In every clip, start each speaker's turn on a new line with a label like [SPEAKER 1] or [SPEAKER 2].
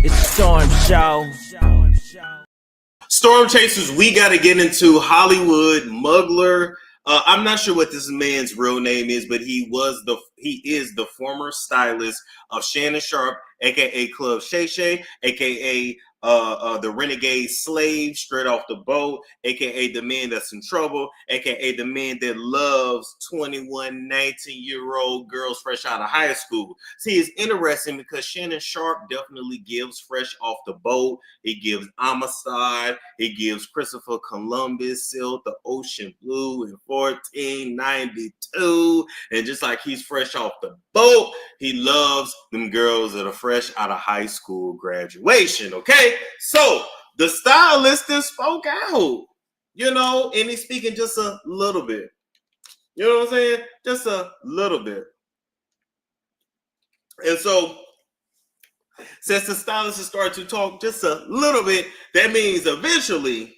[SPEAKER 1] It's a storm show.
[SPEAKER 2] Storm Chasers, we got to get into Hollywood Muggler. I'm not sure what this man's real name is, but he is the former stylist of Shannon Sharpe, aka Club Shay Shay, aka the renegade slave straight off the boat, aka the man that's in trouble, aka the man that loves 21, 19-year-old girls fresh out of high school. See, it's interesting because Shannon Sharpe definitely gives fresh off the boat. He gives Homicide. He gives Christopher Columbus, Sailed the Ocean Blue in 1492. And just like he's fresh off the boat, he loves them girls that are fresh out of high school graduation, okay? So the stylist spoke out, and he's speaking just a little bit. You know what I'm saying? Just a little bit. And so since the stylist has started to talk just a little bit, that means eventually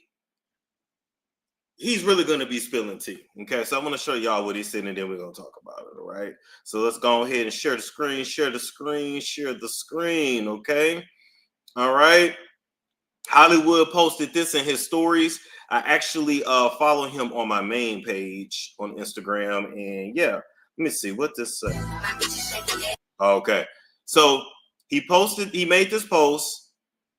[SPEAKER 2] he's really going to be spilling tea. Okay, so I'm going to show y'all what he said, and then we're going to talk about it, all right? So let's go ahead and share the screen, okay? All right. Hollywood posted this in his stories. I actually follow him on my main page on Instagram, and yeah, let me see what this says. Okay, so he made this post,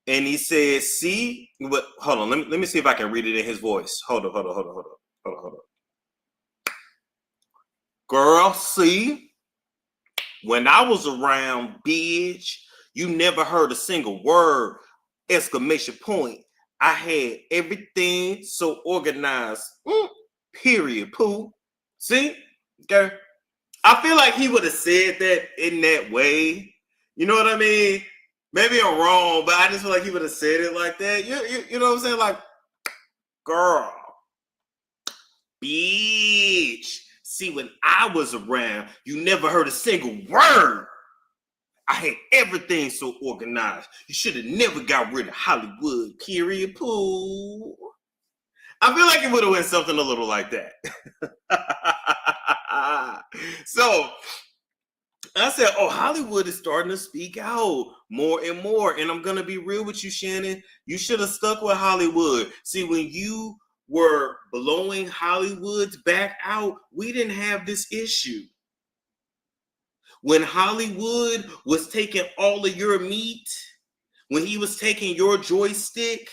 [SPEAKER 2] and he said, "See, but hold on, let me see if I can read it in his voice. Hold on. Girl, see, when I was around, bitch, you never heard a single word. Exclamation point. I had everything so organized. Period. Pooh. See? Okay. I feel like he would have said that in that way. You know what I mean? Maybe I'm wrong, but I just feel like he would have said it like that. You know what I'm saying? Like, girl, bitch. See, when I was around, you never heard a single word. I had everything so organized. You should have never got rid of Hollywood, period, Pooh. I feel like it would have went something a little like that. So I said, oh, Hollywood is starting to speak out more and more. And I'm going to be real with you, Shannon. You should have stuck with Hollywood. See, when you were blowing Hollywood's back out, we didn't have this issue. When Hollywood was taking all of your meat, when he was taking your joystick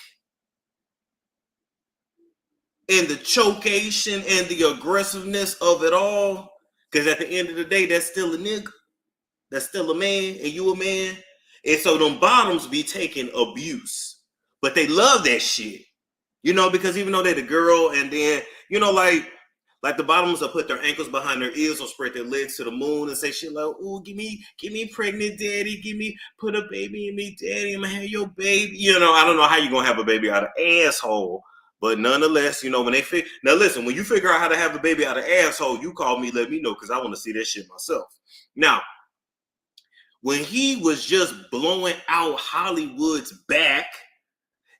[SPEAKER 2] and the chocation and the aggressiveness of it all, because at the end of the day, that's still a nigga. That's still a man, and you a man. And so them bottoms be taking abuse. But they love that shit. Because even though they're the girl, and then, like the bottoms will put their ankles behind their ears or spread their legs to the moon and say shit like, "Ooh, give me pregnant, daddy. Put a baby in me, daddy. I'm gonna have your baby." I don't know how you're gonna have a baby out of asshole, but nonetheless, when they now listen, when you figure out how to have a baby out of asshole, you call me, let me know, because I want to see that shit myself. Now, when he was just blowing out Hollywood's back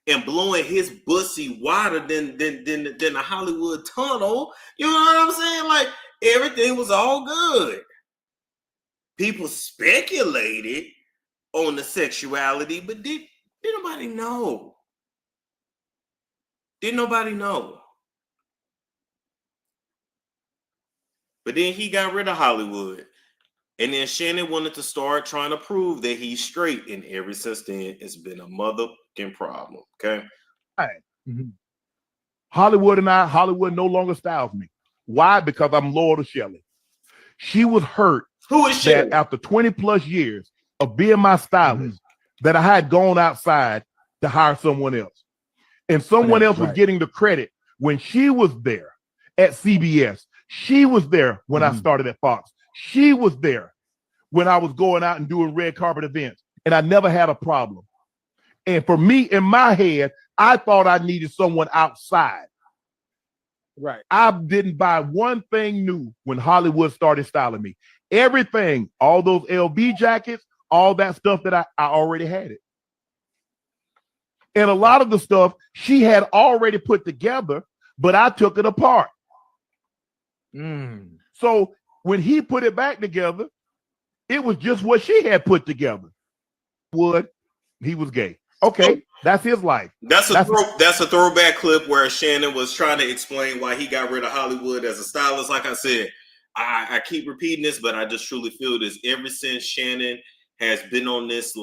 [SPEAKER 2] and blowing his pussy wider than the Hollywood tunnel, you know what I'm saying? Like, everything was all good. People speculated on the sexuality, but did nobody know? Didn't nobody know? But then he got rid of Hollywood. And then Shannon wanted to start trying to prove that he's straight. And ever since then, it's been a motherfucking problem. Okay.
[SPEAKER 3] Right. Mm-hmm. Hollywood no longer styles me. Why? Because I'm loyal to Shelly. She was hurt.
[SPEAKER 2] Who is Shelly?
[SPEAKER 3] That after 20 plus years of being my stylist, that I had gone outside to hire someone else. And someone else was getting the credit when she was there at CBS. She was there when I started at Fox. She was there when I was going out and doing red carpet events, and I never had a problem. And for me, in my head, I thought I needed someone outside.
[SPEAKER 4] Right.
[SPEAKER 3] I didn't buy one thing new when Hollywood started styling me. Everything, all those LB jackets, all that stuff that I already had it. And a lot of the stuff she had already put together, but I took it apart. So when he put it back together, it was just what she had put together. He was gay. Okay, that's his life.
[SPEAKER 2] That's a throwback clip where Shannon was trying to explain why he got rid of Hollywood as a stylist. Like I said, I keep repeating this, but I just truly feel this. Ever since Shannon has been on this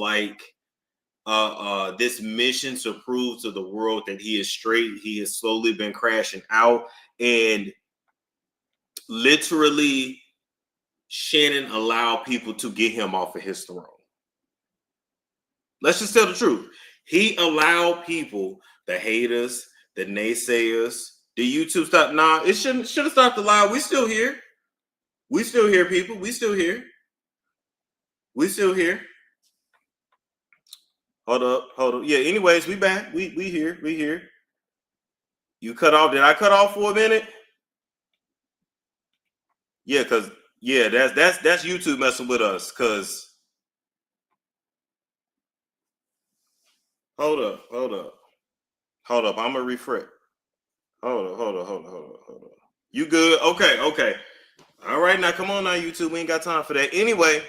[SPEAKER 2] this mission to prove to the world that he is straight, he has slowly been crashing out, and literally Shannon allowed people to get him off of his throne. Let's just tell the truth. He allowed people, the haters, the naysayers, the YouTube stuff. Nah, it should have stopped the lie. We still here. We still here, people. We still here. We still here. Hold up. Yeah, anyways, we back. We here. We here. You cut off. Did I cut off for a minute? Yeah, that's YouTube messing with us, cause hold up. I'm gonna refresh. Hold up. You good? Okay. All right, now come on now, YouTube. We ain't got time for that. Anyway,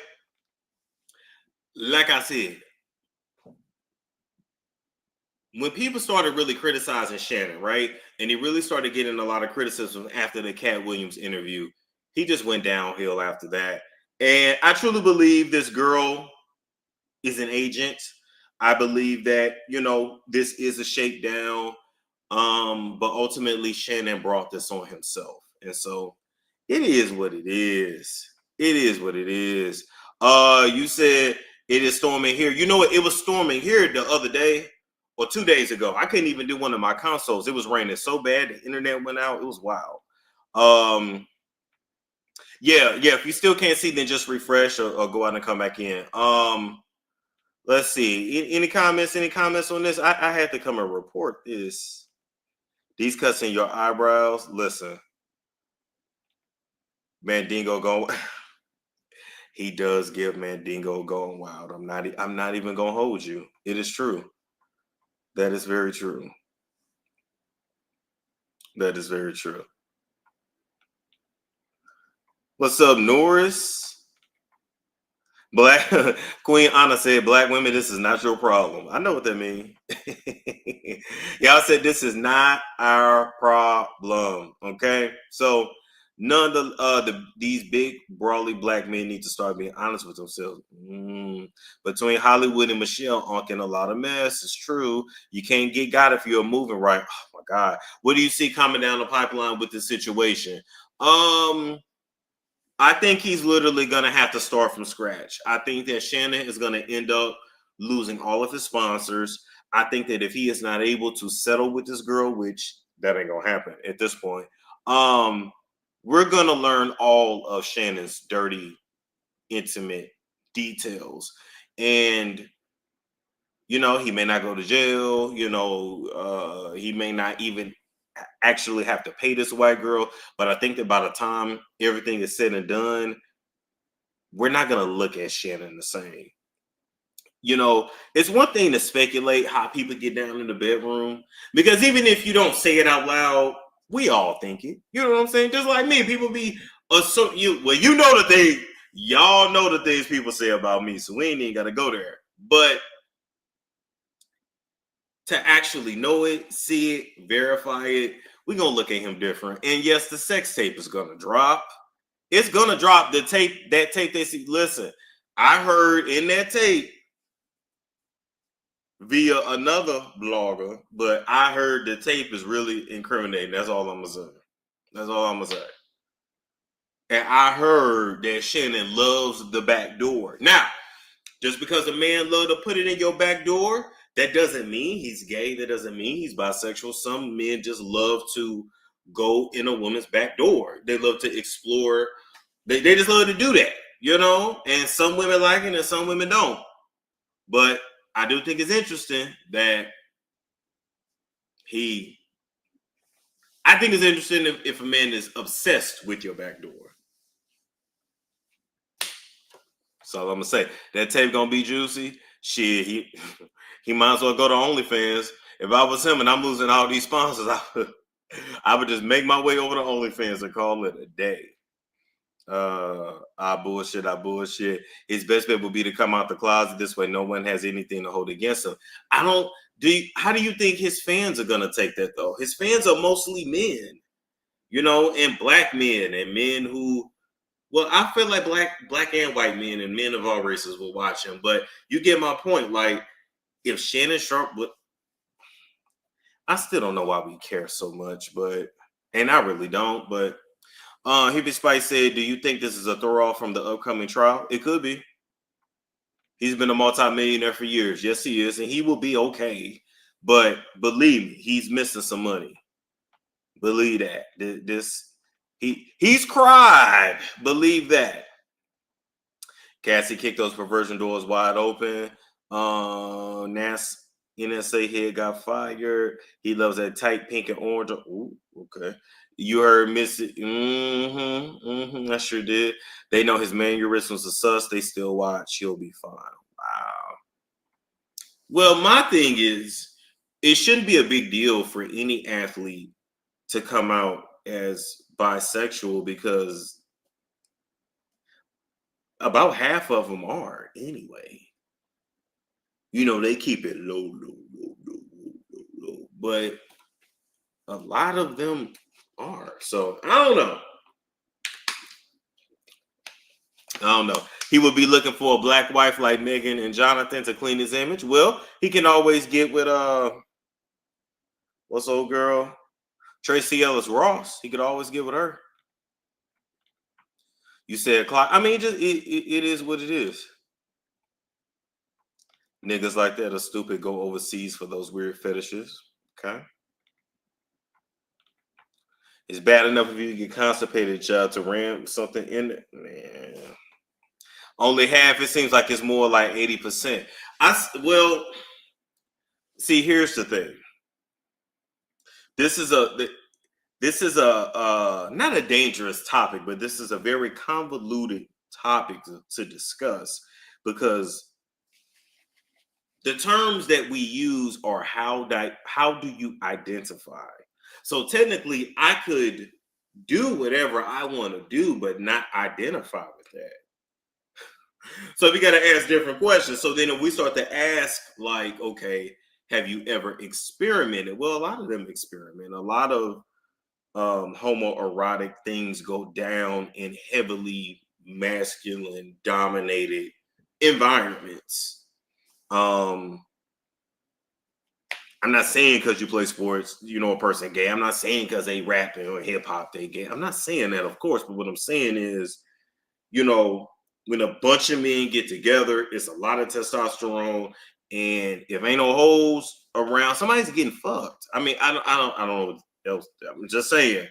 [SPEAKER 2] like I said, when people started really criticizing Shannon, right? And he really started getting a lot of criticism after the Cat Williams interview, he just went downhill after that. And I truly believe this girl is an agent. I believe that, this is a shakedown. But ultimately Shannon brought this on himself. And so it is what it is. It is what it is. You said it is storming here. You know what? It was storming here the other day or 2 days ago. I couldn't even do one of my consoles. It was raining so bad. The internet went out. It was wild. Yeah. If you still can't see, then just refresh or go out and come back in. Let's see. Any comments on this? I had to come and report this. These cuts in your eyebrows. Listen, Mandingo going. He does give Mandingo going wild. I'm not even gonna hold you. It is true. That is very true. That is very true. What's up, Norris? Black Queen Anna said, "Black women, this is not your problem." I know what that means. Y'all said this is not our problem. Okay, so none of these big brawly black men need to start being honest with themselves. Between Hollywood and Michelle, unking a lot of mess. It's true. You can't get God if you're moving right. Oh my God, what do you see coming down the pipeline with this situation? I think he's literally going to have to start from scratch. I think that Shannon is going to end up losing all of his sponsors. I think that if he is not able to settle with this girl, which that ain't going to happen at this point, we're going to learn all of Shannon's dirty, intimate details. And, he may not go to jail. He may not even actually have to pay this white girl, but I think that by the time everything is said and done, we're not going to look at Shannon the same. It's one thing to speculate how people get down in the bedroom, because even if you don't say it out loud, we all think it. You know what I'm saying? Just like me, people be y'all know the things people say about me, so we ain't even got to go there. But to actually know it, see it, verify it, we're going to look at him different. And yes, the sex tape is going to drop. It's going to drop. That tape they see. Listen, I heard in that tape via another blogger, but I heard the tape is really incriminating. That's all I'm going to say. And I heard that Shannon loves the back door. Now, just because a man love to put it in your back door, that doesn't mean he's gay. That doesn't mean he's bisexual. Some men just love to go in a woman's back door. They love to explore. They just love to do that, And some women like it and some women don't. But I do think it's interesting that I think it's interesting if a man is obsessed with your back door. So I'm going to say, that tape going to be juicy. Shit, he might as well go to OnlyFans. If I was him and I'm losing all these sponsors, I would just make my way over to OnlyFans and call it a day. I bullshit. His best bet would be to come out the closet. This way, no one has anything to hold against him. How do you think his fans are gonna take that though? His fans are mostly men, and black men and men who, well, I feel like black and white men and men of all races will watch him. But you get my point. Like, if Shannon Sharpe would, I still don't know why we care so much, and I really don't. But Hippie Spice said, "Do you think this is a throw off from the upcoming trial?" It could be. He's been a multimillionaire for years. Yes, he is, and he will be okay. But believe me, he's missing some money. Believe that. He's cried. Believe that. Cassie kicked those perversion doors wide open. NSA head got fired. He loves that tight pink and orange. Ooh, okay. You heard Missy. I sure did. They know his mannerisms are sus. They still watch. He'll be fine. Wow. Well, my thing is, it shouldn't be a big deal for any athlete to come out as bisexual because about half of them are anyway. They keep it low. But a lot of them are. So I don't know. He would be looking for a black wife like Megan and Jonathan to clean his image. Well, he can always get with what's old girl? Tracy Ellis Ross. He could always get with her. You said clock. I mean, it is what it is. Niggas like that are stupid. Go overseas for those weird fetishes. Okay. It's bad enough if you get constipated, child, to ram something in it. Man. Only half. It seems like it's more like 80%. See, here's the thing. This is a not a dangerous topic, but this is a very convoluted topic to discuss because the terms that we use are how do you identify? So technically, I could do whatever I want to do, but not identify with that. So we got to ask different questions. So then if we start to ask, like, okay, have you ever experimented? Well, a lot of them experiment. A lot of homoerotic things go down in heavily masculine dominated environments. I'm not saying because you play sports, a person gay. I'm not saying because they rapping or hip hop, they gay. I'm not saying that, of course. But what I'm saying is, when a bunch of men get together, it's a lot of testosterone, and if ain't no hoes around, somebody's getting fucked. I mean, I don't know what else. I'm just saying.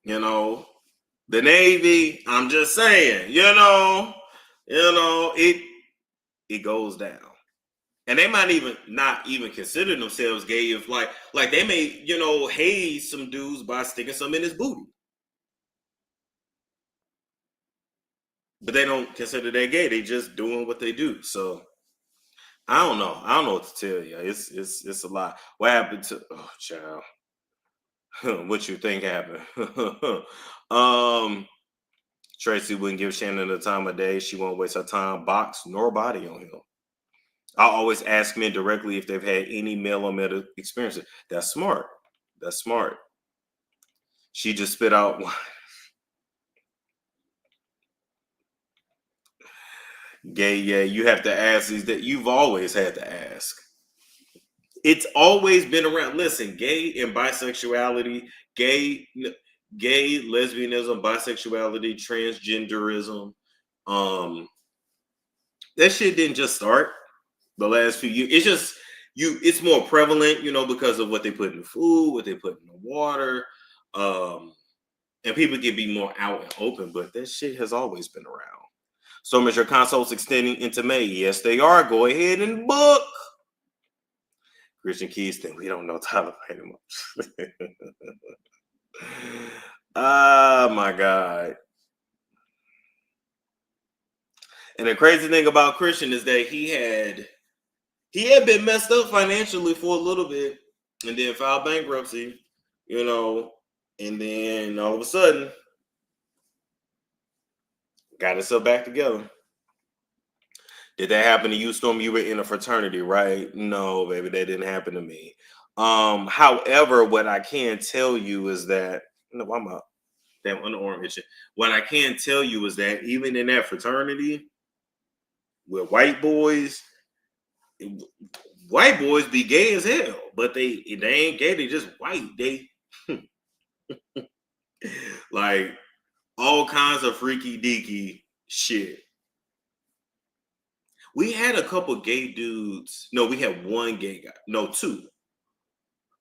[SPEAKER 2] The Navy. I'm just saying. It goes down. And they might even not even consider themselves gay if like they may, haze some dudes by sticking some in his booty. But they don't consider that gay. They just doing what they do. So I don't know. I don't know what to tell you. It's a lot. What happened to child? What you think happened? Tracy wouldn't give Shannon the time of day. She won't waste her time, box nor body on him. I always ask men directly if they've had any male or male experiences. That's smart. She just spit out. Gay, yeah, you have to ask these that you've always had to ask. It's always been around. Listen, gay and bisexuality, gay, lesbianism, bisexuality, transgenderism. That shit didn't just start the last few years. It's just it's more prevalent, because of what they put in the food, what they put in the water. And people can be more out and open, but that shit has always been around. So much your consoles extending into May. Yes, they are. Go ahead and book. Christian Keys think we don't know Tyler anymore. Oh my God. And the crazy thing about Christian is that he had been messed up financially for a little bit and then filed bankruptcy, And then all of a sudden, got itself back together. Did that happen to you, Storm? You were in a fraternity, right? No, baby, that didn't happen to me. However, what I can tell you is that no, I'm up. Damn, on the orange. What I can tell you is that even in that fraternity with white boys be gay as hell, but they ain't gay. They just white. They like all kinds of freaky deaky shit. We had a couple gay dudes. No, we had one gay guy. No, two.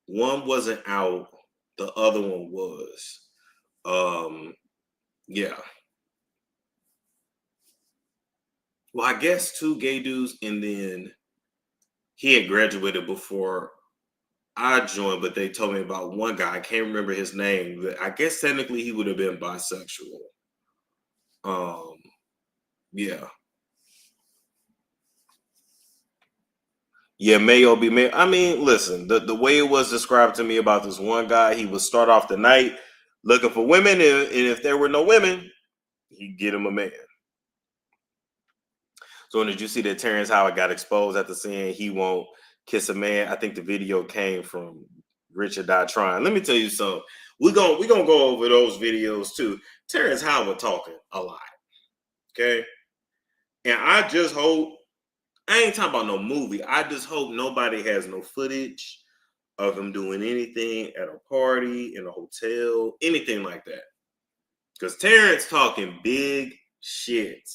[SPEAKER 2] One wasn't out. The other one was. Yeah. Well, I guess two gay dudes, and then he had graduated before I joined, but they told me about one guy. I can't remember his name, but I guess technically he would have been bisexual. Yeah. Yeah, Mayo be Mayo. I mean, listen, the way it was described to me about this one guy, he would start off the night looking for women, and if there were no women, he'd get him a man. So did you see that Terrence Howard got exposed after saying he won't kiss a man? I think the video came from Richard Trying. Let me tell you something. We're gonna go over those videos too. Terrence Howard talking a lot. Okay. And I just hope, I ain't talking about no movie. I just hope nobody has no footage of him doing anything at a party, in a hotel, anything like that. Because Terrence talking big shit.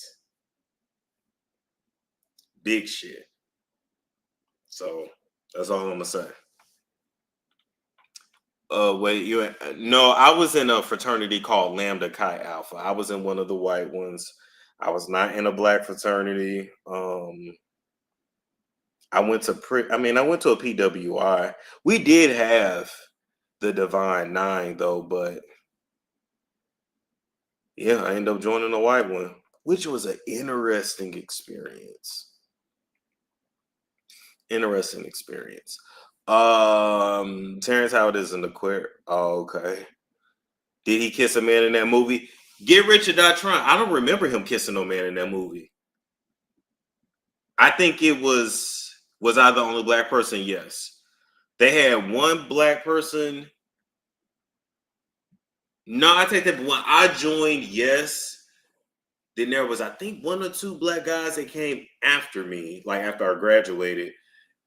[SPEAKER 2] Big shit. So that's all I'm gonna say. Wait, no, I was in a fraternity called Lambda Chi Alpha. I was in one of the white ones. I was not in a black fraternity. I went to a PWI. We did have the Divine Nine though, but yeah, I ended up joining the white one, which was an interesting experience. Terrence Howard is in the queer. Oh, okay. Did he kiss a man in that movie? Get Rich or Die Trying. I don't remember him kissing no man in that movie. I think it was I the only black person? Yes. They had one black person. No, I take that. But when I joined, yes. Then there was, I think, one or two black guys that came after me, like after I graduated.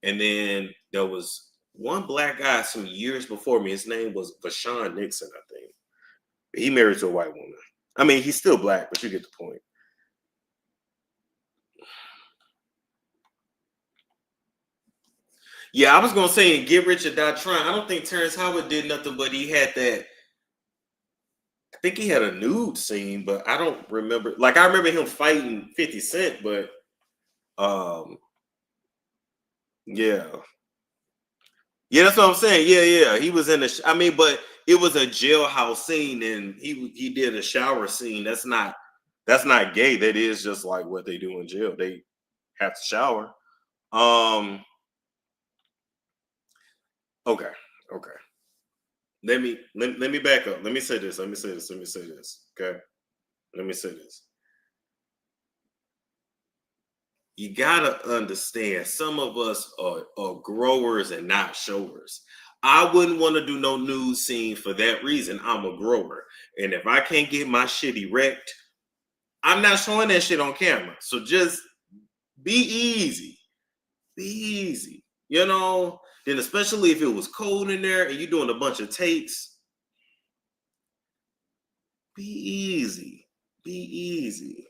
[SPEAKER 2] And then there was one black guy some years before me. His name was Vashawn Nixon, I think. He married to a white woman. I mean, he's still black, but you get the point. Yeah, I was gonna say Get Rich or Die Trying. I don't think Terrence Howard did nothing, but he had that. I think he had a nude scene, but I don't remember. Like I remember him fighting 50 Cent, but yeah. Yeah, that's what I'm saying. Yeah. He was in the but it was a jailhouse scene and he did a shower scene. That's not gay. That is just like what they do in jail. They have to shower. Okay. Let me back up. Let me say this. Okay. Let me say this. You gotta understand, some of us are growers and not showers. I wouldn't want to do no nude scene for that reason. I'm a grower. And if I can't get my shit erect, I'm not showing that shit on camera. So just be easy. Be easy. You know? Then especially if it was cold in there and you're doing a bunch of takes, be easy. Be easy.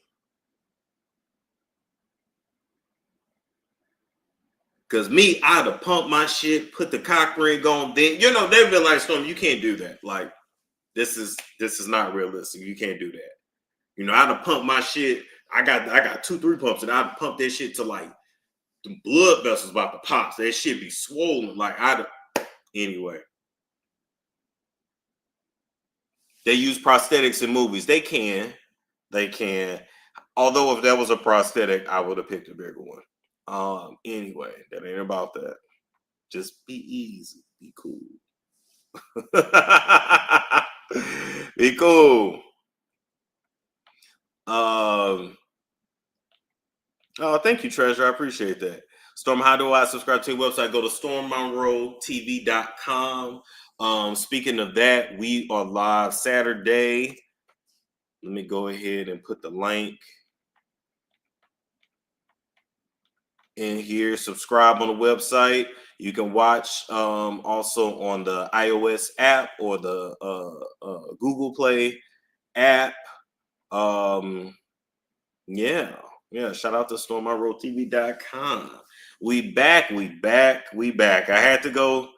[SPEAKER 2] Cause me, I'd have pumped my shit, put the cock ring on. Then they'd be like, "Storm, you can't do that. Like, this is not realistic. You can't do that." I'd have pumped my shit. I got 2-3 pumps, and I'd pump that shit to like the blood vessels about to pop. So that shit be swollen. Like anyway. They use prosthetics in movies. They can. Although if that was a prosthetic, I would have picked a bigger one. Anyway, that ain't about that. Just be easy, be cool. Be cool. Oh, thank you, Treasure. I appreciate that. Storm, how do I subscribe to your website? Go to stormmonroetv.com. Speaking of that, we are live Saturday. Let me go ahead and put the link in here. Subscribe on the website. You can watch also on the iOS app or the Google Play app. Yeah. Shout out to stormmonroetv.com. We back. I had to go,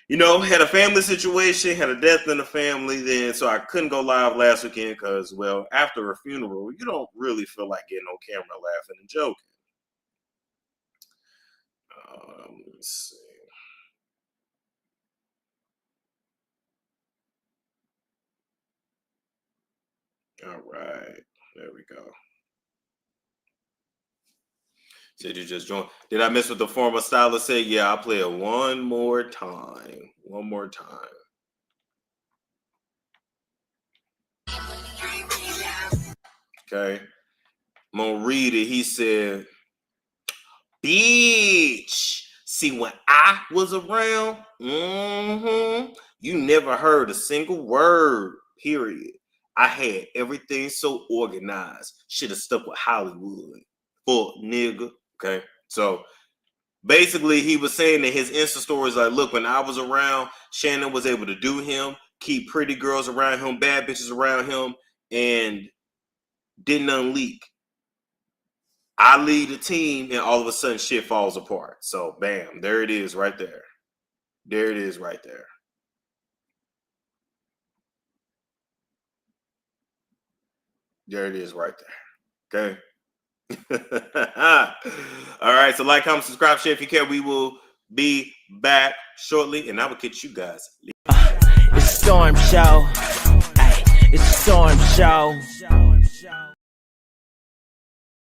[SPEAKER 2] had a family situation, had a death in the family then, so I couldn't go live last weekend because, well, after a funeral, you don't really feel like getting on camera laughing and joking. Let's see. All right. There we go. Said you just joined. Did I miss what the former stylist said? Yeah, I'll play it one more time. Okay. I'm going to read it. He said, bitch. See, when I was around, you never heard a single word, period. I had everything so organized. Should have stuck with Hollywood. Fuck, nigga. Okay. So basically, he was saying that his Insta stories like, look, when I was around, Shannon was able to do him, keep pretty girls around him, bad bitches around him, and didn't unleak. I lead a team, and all of a sudden, shit falls apart. So, bam, there it is right there. There it is right there. There it is right there. Okay. All right. So, like, comment, subscribe, share if you care. We will be back shortly, and I will catch you guys.
[SPEAKER 1] It's a storm show. It's a storm show.